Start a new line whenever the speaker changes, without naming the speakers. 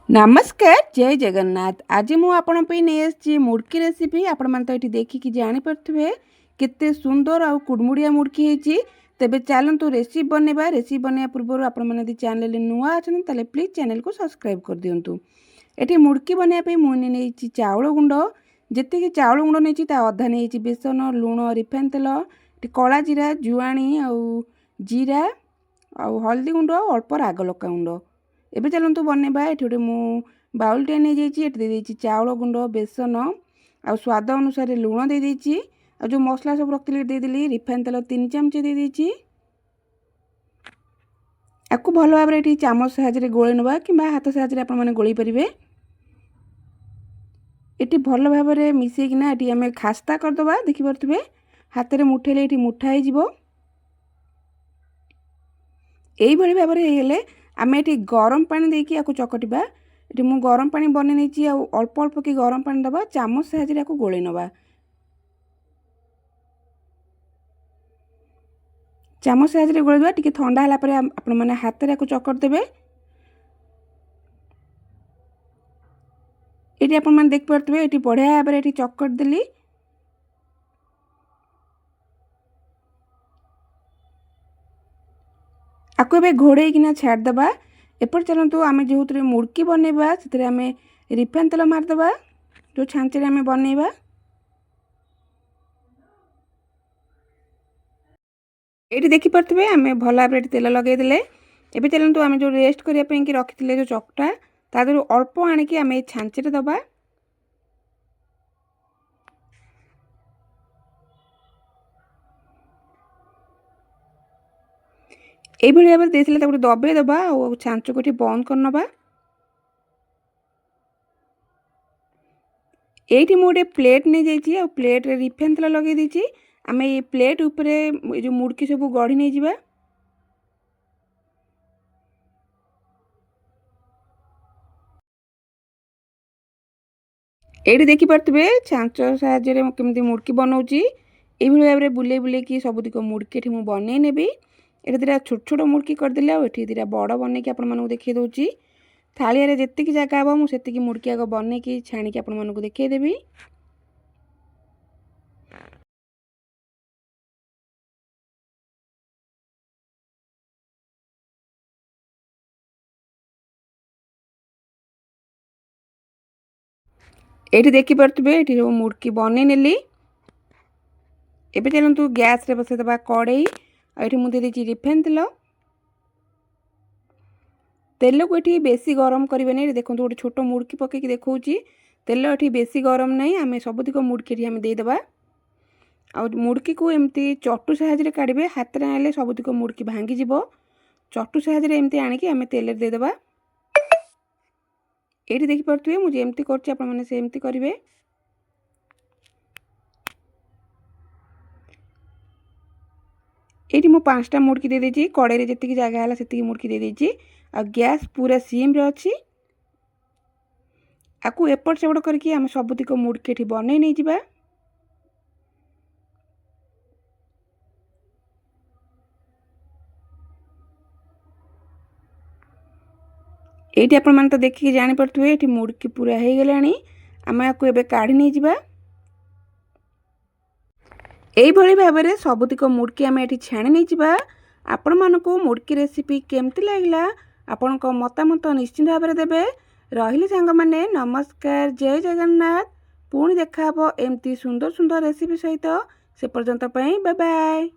नमस्कार जय जगन्नाथ। आज मु आपण नहीं मुड़की रेसिपी। आपण मैंने तो ये देखिकी जापे केते सुंदर आ कुड़मुड़िया मुड़की होती। तेबे चलतु रेसिपी बनवा। रेसिपी बनवा पूर्व आपण मैंने चैनल नुआ अच्छा प्लीज चैनल को सब्सक्राइब कर दिंतु। ये मुड़की बनवाई मुझे चाउल गुंड जी चाउल गुंड नहीं अधा नहीं बेसन लुण रिफाइन तेल कला जीरा जुआणी जीरा आ हल्दी गुंड अल्प राग लका गुंड। एबे चलतु बनवा। ये गोटे मु बाउलटे नहीं जाइए चाउल गुंड बेसन आ स्वाद अनुसार लुण दे देती आ जो मसला सब रखी देदेली रिफाइन तेल 3 चमच दे देती। आपको भल भाव ये चामच साहाଯ୍य गोले नवा कि हाथ साहाଯ୍य आपने गोल पारे। ये भल भाव मिसेकिना ये आम खास्ता करदे देखिपे हाथ में मुठेले ये मुठा हो यही भाव में आम ये गरम पानी देकी आपको चकटिबा। ये मु गरम पानी बन नहीं अल्प अल्प कि गरम पानी दबा चामच साहाଯ୍य गोले नवा। चामच साहाଯ୍य गोलेबा टिके ठंडा होला परे आपण माने हाथ रे चकट देबे। ये आपण माने देख पारतबे ये बढ़िया भाव ये चकट देली। आपको ए घोड़े किना छाड़देबा। एपट चलतु आम जो मुड़की बनवा से आम रिफाइन तेल मारदेबा जो छांचे आम बनवा। ये देखिपे आम भल भाव तेल लगेदे। एबे चलतु आम जो रेस्ट करने की रखी जो चकटा तादर अल्प आणिकी आम छांचे दबा। ये भाव में देते दबे दबा और छांच को बंद करनबा। ये मुझे प्लेट नहीं जाइए प्लेट रिफाइन तेल लगे दीची। आम ये प्लेट उपरे जो मुड़की सब गढ़ी नहीं जावा। ये देखिपे छांच साहाଯ୍य केमती मुड़की बनाऊँगी। ये भाव में बुले बुले कि सबुतिक मुड़की मुझे बनई नेबी। ये दीटा छोट छोट मुड़की करदेली आठी दीटा बड़ बनई कि आपको देखी दूची। थाली जेतिकी जगह हम मुझे मुड़की आग बनई छाणिकी आपको देखईदेवी। ये देखिपे ये सब मुड़की बनई नेली। एबे चलतु गैस रे बसईदबा कड़ई ये मुझे देती रिफाइन तेल। तेल को ये बेसी गरम करें नहीं। देखो गोटे छोट मुड़की पकईकि देखी तेल ये बेसी गरम नहीं। आम सबुतिक मुड़की आम देदेबा आ मुड़की को एमती चटु साहाଯ୍य काढ़े हाथ में आने सबुतिक मुड़की भांगी चटु साहाଯ୍य एमती आणिकी आम तेल देदेबा। ये देखिपे मुझे एमती करमती करेंगे। ये मु 5टा मुड़की दे देती कड़े जी जगह है से मुड़की दे देती आ गैस पूरा सिम रे अच्छी। आपको एपट सेपट करके आम सबुतिक मुड़की ये बनई नहीं जावा। ये आपण मैंने तो देखिए जापे ये मुड़की पूरा हो गलानी। आम आपको एबे काढ़ी नहीं जावा। यही भाव में सबुतिक मुड़की आम ये छाणी नहीं जावा। आपण मानक मुड़की रेसिपी केमती लगला आपण मतामत निश्चिंत भाव में देवे। रही सांग मैंने नमस्कार जय जगन्नाथ। पुणी देखा एमती सुंदर सुंदर रेसिपी सहित से पर्यंत बाय बाय।